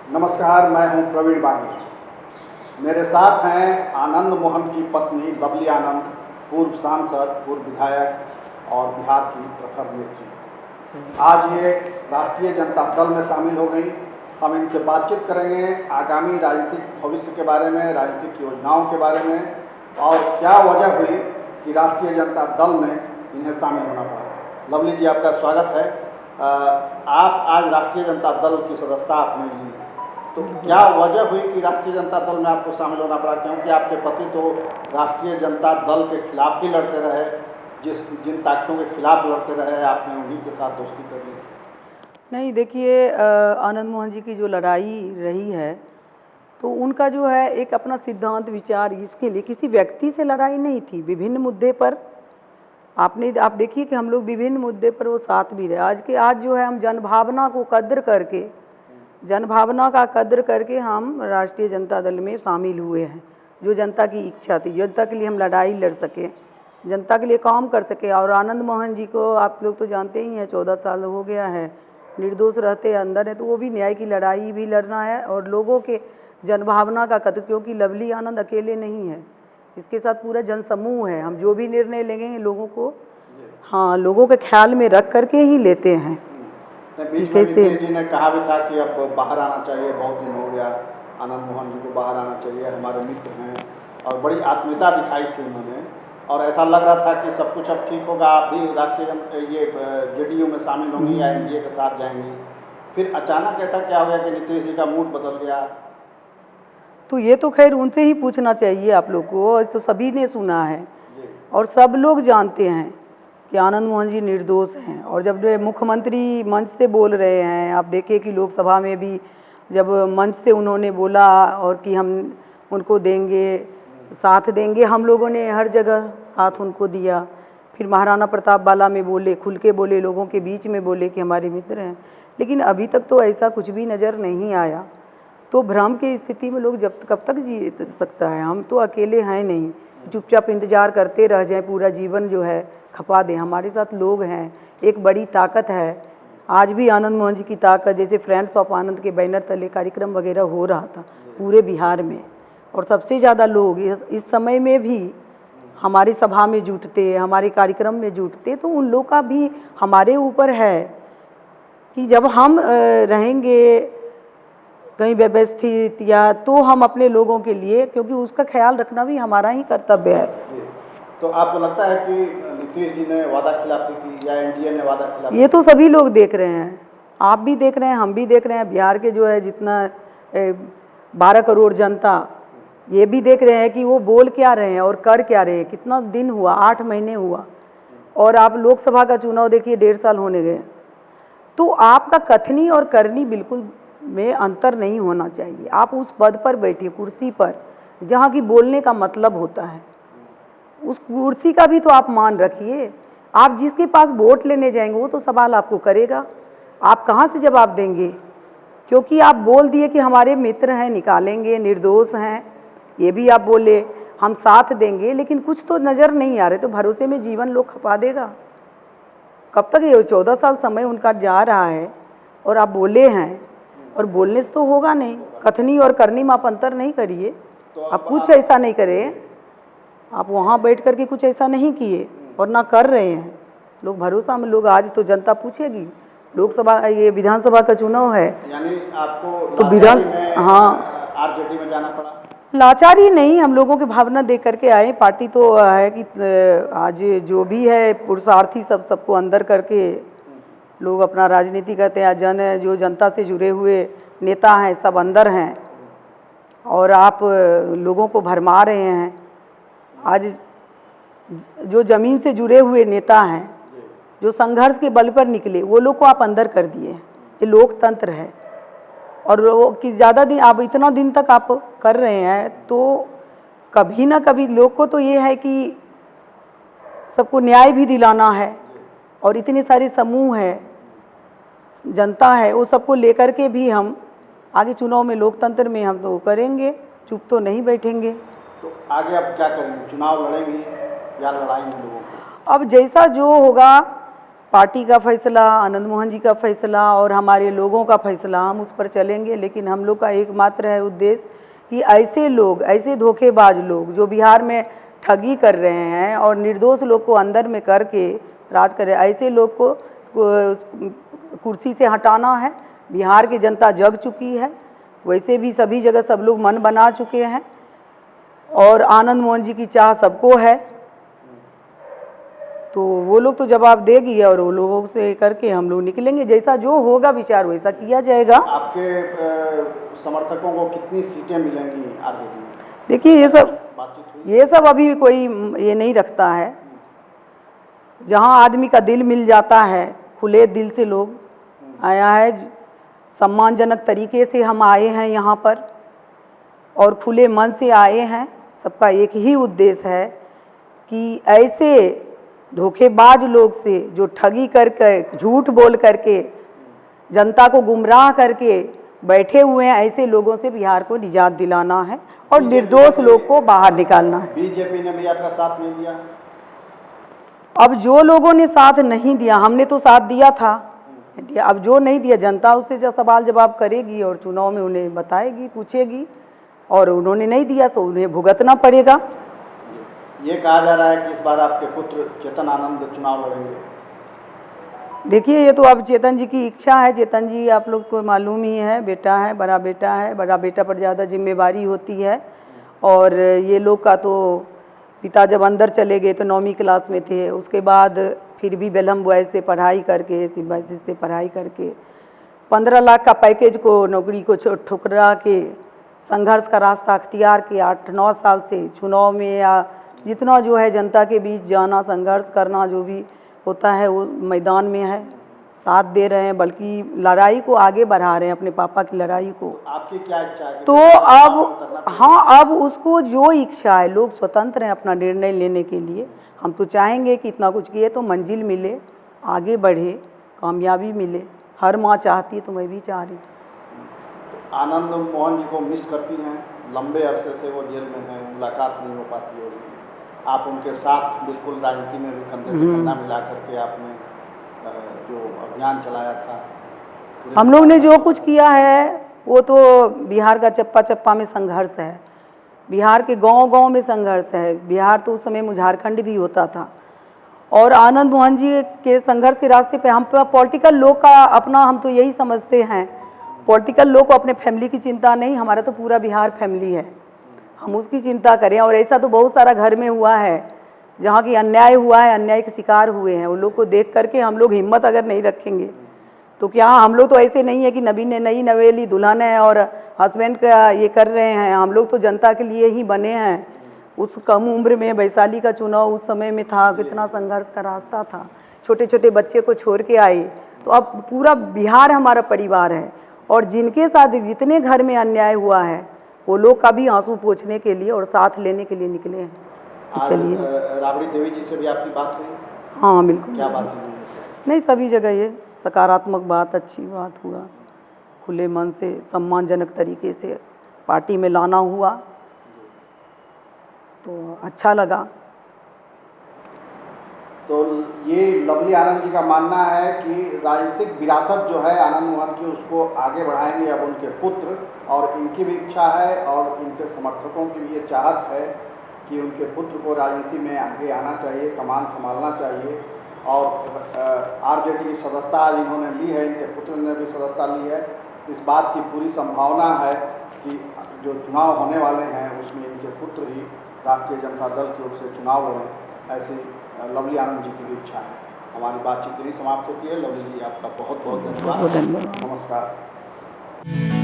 नमस्कार, मैं हूं प्रवीण बागी। मेरे साथ हैं आनंद मोहन की पत्नी लवली आनंद, पूर्व सांसद, पूर्व विधायक और बिहार की प्रखर नेत्री। आज ये राष्ट्रीय जनता दल में शामिल हो गई। हम इनसे बातचीत करेंगे आगामी राजनीतिक भविष्य के बारे में, राजनीतिक योजनाओं के बारे में और क्या वजह हुई कि राष्ट्रीय जनता दल में इन्हें शामिल होना पड़ा। लवली जी, आपका स्वागत है। आप आज राष्ट्रीय जनता दल की सदस्यता आपने ली, तो क्या वजह हुई कि राष्ट्रीय जनता दल में आपको शामिल होना पड़ा? क्योंकि आपके पति तो राष्ट्रीय जनता दल के खिलाफ भी लड़ते रहे, जिन ताकतों के खिलाफ लड़ते रहे, आपने उन्हीं के साथ दोस्ती कर ली। नहीं, देखिए, आनंद मोहन जी की जो लड़ाई रही है तो उनका जो है एक अपना सिद्धांत विचार, इसके लिए किसी व्यक्ति से लड़ाई नहीं थी। विभिन्न मुद्दे पर आप देखिए कि हम लोग विभिन्न मुद्दे पर वो साथ भी रहे। आज जो है हम जनभावना को कद्र करके, जनभावना का कद्र करके हम राष्ट्रीय जनता दल में शामिल हुए हैं। जो जनता की इच्छा थी, जनता के लिए हम लड़ाई लड़ सके, जनता के लिए काम कर सके। और आनंद मोहन जी को आप लोग तो जानते ही हैं, 14 साल हो गया है निर्दोष रहते अंदर है, तो वो भी न्याय की लड़ाई भी लड़ना है और लोगों के जनभावना का कद्र, क्योंकि लवली आनंद अकेले नहीं है, इसके साथ पूरा जनसमूह है। हम जो भी निर्णय लेंगे लोगों को, हाँ, लोगों के ख्याल में रख करके ही लेते हैं। बीच में नीतीश जी ने कहा भी था कि अब बाहर आना चाहिए, बहुत दिन हो गया, आनंद मोहन जी को बाहर आना चाहिए, हमारे मित्र हैं, और बड़ी आत्मीयता दिखाई थी उन्होंने, और ऐसा लग रहा था कि सब कुछ अब ठीक होगा, आप भी राष्ट्रीय जेडीयू में शामिल होंगी या एनडीए के साथ जाएंगी। फिर अचानक ऐसा क्या हो गया कि नीतीश जी का मूड बदल गया? तो ये तो खैर उनसे ही पूछना चाहिए आप लोग को, तो सभी ने सुना है और सब लोग जानते हैं कि आनंद मोहन जी निर्दोष हैं। और जब मुख्यमंत्री मंच से बोल रहे हैं, आप देखिए कि लोकसभा में भी जब मंच से उन्होंने बोला और कि हम उनको देंगे, साथ देंगे, हम लोगों ने हर जगह साथ उनको दिया। फिर महाराणा प्रताप बाला में बोले, खुल के बोले, लोगों के बीच में बोले कि हमारे मित्र हैं। लेकिन अभी तक तो ऐसा कुछ भी नज़र नहीं आया। तो भ्रम की स्थिति में लोग जब कब तक जी सकता है? हम तो अकेले हैं नहीं, चुपचाप इंतज़ार करते रह जाएं, पूरा जीवन जो है खपा दें। हमारे साथ लोग हैं, एक बड़ी ताकत है। आज भी आनंद मोहन जी की ताकत, जैसे फ्रेंड्स ऑफ आनंद के बैनर तले कार्यक्रम वगैरह हो रहा था पूरे बिहार में, और सबसे ज़्यादा लोग इस समय में भी हमारी सभा में जुटते, हमारे कार्यक्रम में जुटते। तो उन लोग का भी हमारे ऊपर है कि जब हम रहेंगे कहीं व्यवस्थित, या तो हम अपने लोगों के लिए, क्योंकि उसका ख्याल रखना भी हमारा ही कर्तव्य है। तो आपको लगता है कि नीतीश जी ने वादा खिलाफी की या एनडीए ने वादा खिलाफी? ये तो सभी लोग देख रहे हैं, आप भी देख रहे हैं, हम भी देख रहे हैं। बिहार के जो है जितना 12 करोड़ जनता, ये भी देख रहे हैं कि वो बोल क्या रहे हैं और कर क्या रहे हैं। कितना दिन हुआ, 8 महीने हुआ, और आप लोकसभा का चुनाव देखिए 1.5 साल होने गए। तो आपका कथनी और करनी बिल्कुल में अंतर नहीं होना चाहिए। आप उस पद पर बैठिए, कुर्सी पर, जहाँ की बोलने का मतलब होता है, उस कुर्सी का भी तो आप मान रखिए। आप जिसके पास वोट लेने जाएंगे वो तो सवाल आपको करेगा, आप कहाँ से जवाब देंगे? क्योंकि आप बोल दिए कि हमारे मित्र हैं, निकालेंगे, निर्दोष हैं, ये भी आप बोले, हम साथ देंगे, लेकिन कुछ तो नज़र नहीं आ रहे। तो भरोसे में जीवन लोग खपा देगा कब तक? ये 14 साल समय उनका जा रहा है और आप बोले हैं, और बोलने से तो होगा नहीं। कथनी और करनी में आप अंतर नहीं करिए। तो आप कुछ ऐसा नहीं करें, आप वहाँ बैठ कर के कुछ ऐसा नहीं किए और ना कर रहे हैं। लोग भरोसा में, लोग आज तो जनता पूछेगी, लोकसभा ये विधानसभा का चुनाव है, यानी आपको तो विधान, हाँ, आरजेडी में जाना पड़ा? लाचारी नहीं, हम लोगों की भावना देख करके आए। पार्टी तो है कि आज जो भी है पुरुषार्थी सबको अंदर करके लोग अपना राजनीति करते हैं। जन जो जनता से जुड़े हुए नेता हैं सब अंदर हैं, और आप लोगों को भरमा रहे हैं। आज जो ज़मीन से जुड़े हुए नेता हैं, जो संघर्ष के बल पर निकले, वो लोग को आप अंदर कर दिए। ये लोकतंत्र है, और वो कि ज़्यादा दिन, आप इतना दिन तक आप कर रहे हैं, तो कभी ना कभी लोग को तो ये है कि सबको न्याय भी दिलाना है, और इतने सारे समूह है, जनता है, वो सबको लेकर के भी हम आगे चुनाव में, लोकतंत्र में हम तो करेंगे, चुप तो नहीं बैठेंगे। तो आगे अब क्या करेंगे? चुनाव लड़ेंगे या लड़ाएंगे लोगों को? अब जैसा जो होगा, पार्टी का फैसला, आनंद मोहन जी का फैसला और हमारे लोगों का फैसला, हम उस पर चलेंगे। लेकिन हम लोग का एकमात्र है उद्देश्य कि ऐसे लोग, ऐसे धोखेबाज लोग जो बिहार में ठगी कर रहे हैं और निर्दोष लोग को अंदर में करके राज कर रहे हैं, ऐसे लोग को कुर्सी से हटाना है। बिहार की जनता जग चुकी है, वैसे भी सभी जगह सब लोग मन बना चुके हैं और आनंद मोहन जी की चाह सबको है। तो वो लोग तो जवाब देगी और वो लोगों से करके हम लोग निकलेंगे। जैसा जो होगा विचार वैसा किया जाएगा। आपके समर्थकों को कितनी सीटें मिलेंगी आरजेडी में? देखिए बातचीत ये सब अभी कोई ये नहीं रखता है। जहाँ आदमी का दिल मिल जाता है, खुले दिल से लोग आया है, सम्मानजनक तरीके से हम आए हैं यहाँ पर और खुले मन से आए हैं। सबका एक ही उद्देश्य है कि ऐसे धोखेबाज लोग से जो ठगी कर झूठ बोल करके जनता को गुमराह करके बैठे हुए हैं, ऐसे लोगों से बिहार को निजात दिलाना है और निर्दोष लोग को बाहर निकालना है। बीजेपी ने भी आपका साथ नहीं दिया? अब जो लोगों ने साथ नहीं दिया, हमने तो साथ दिया था। अब जो नहीं दिया, जनता उससे जो सवाल जवाब करेगी और चुनाव में उन्हें बताएगी, पूछेगी, और उन्होंने नहीं दिया तो उन्हें भुगतना पड़ेगा। ये कहा जा रहा है कि इस बार आपके पुत्र चेतन आनंद चुनाव लड़ेंगे। देखिए ये तो अब चेतन जी की इच्छा है। चेतन जी आप लोग को मालूम ही है, बेटा है, बड़ा बेटा है। बड़ा बेटा पर ज़्यादा जिम्मेवारी होती है और ये लोग का तो पिता जब अंदर चले गए तो 9वीं क्लास में थे, उसके बाद फिर भी बेलहम बॉयज से पढ़ाई करके, सिंबाइसिस से पढ़ाई करके 15 लाख का पैकेज को, नौकरी को ठुकरा के संघर्ष का रास्ता अख्तियार किया। 8-9 साल से चुनाव में या जितना जो है जनता के बीच जाना, संघर्ष करना, जो भी होता है वो मैदान में है, साथ दे रहे हैं, बल्कि लड़ाई को आगे बढ़ा रहे हैं, अपने पापा की लड़ाई को। आपकी क्या इच्छा है? तो अब हाँ, अब उसको जो इच्छा है, लोग स्वतंत्र हैं अपना निर्णय लेने के लिए। हम तो चाहेंगे कि इतना कुछ किए तो मंजिल मिले, आगे बढ़े, कामयाबी मिले। हर माँ चाहती है, तो मैं भी चाह रही हूँ। आनंद मोहन जी को मिस करती हैं? लंबे अरसे से वो जेल में हैं, मुलाकात नहीं हो पाती होगी। आप उनके साथ बिल्कुल राजनीति में भी कंधे से कंधा मिला करके आपने जो अभियान चलाया था, हम लोग ने जो कुछ किया है वो तो बिहार का चप्पा चप्पा में संघर्ष है, बिहार के गांव-गांव में संघर्ष है। बिहार तो उस समय झारखंड भी होता था और आनंद मोहन जी के संघर्ष के रास्ते पे हम पॉलिटिकल लोग का अपना, हम तो यही समझते हैं, पॉलिटिकल लोग को अपने फैमिली की चिंता नहीं, हमारा तो पूरा बिहार फैमिली है, हम उसकी चिंता करें। और ऐसा तो बहुत सारा घर में हुआ है जहाँ की अन्याय हुआ है, अन्याय के शिकार हुए हैं, उन लोग को देख करके हम लोग हिम्मत अगर नहीं रखेंगे तो क्या, हम लोग तो ऐसे नहीं है कि नई नवेली दुल्हन है और हस्बैंड का ये कर रहे हैं। हम लोग तो जनता के लिए ही बने हैं। उस कम उम्र में वैशाली का चुनाव उस समय में था, कितना संघर्ष का रास्ता था, छोटे छोटे बच्चे को छोड़ के आए। तो अब पूरा बिहार हमारा परिवार है और जिनके साथ जितने घर में अन्याय हुआ है वो लोग का भी आंसू पोंछने के लिए और साथ लेने के लिए निकले हैं। चलिए, राबड़ी देवी जी से भी आपकी बात हुई? हाँ बिल्कुल। क्या बात हुई? नहीं, सभी जगह ये सकारात्मक बात, अच्छी बात हुआ, खुले मन से सम्मानजनक तरीके से पार्टी में लाना हुआ तो अच्छा लगा। तो ये लवली आनंद जी का मानना है कि राजनीतिक विरासत जो है आनंद मोहन की, उसको आगे बढ़ाएंगे अब उनके पुत्र, और इनकी भी इच्छा है और इनके समर्थकों की भी ये चाहत है कि उनके पुत्र को राजनीति में आगे आना चाहिए, कमान संभालना चाहिए। और आरजेडी की सदस्यता आज इन्होंने ली है, इनके पुत्र ने भी सदस्यता ली है। इस बात की पूरी संभावना है कि जो चुनाव होने वाले हैं उसमें इनके पुत्र ही राष्ट्रीय जनता दल की ओर से चुनाव लड़ें, ऐसी लवली आनंद जी की भी इच्छा है। हमारी बातचीत यही समाप्त होती है। लवली जी, आपका बहुत बहुत धन्यवाद। धन्यवाद। नमस्कार।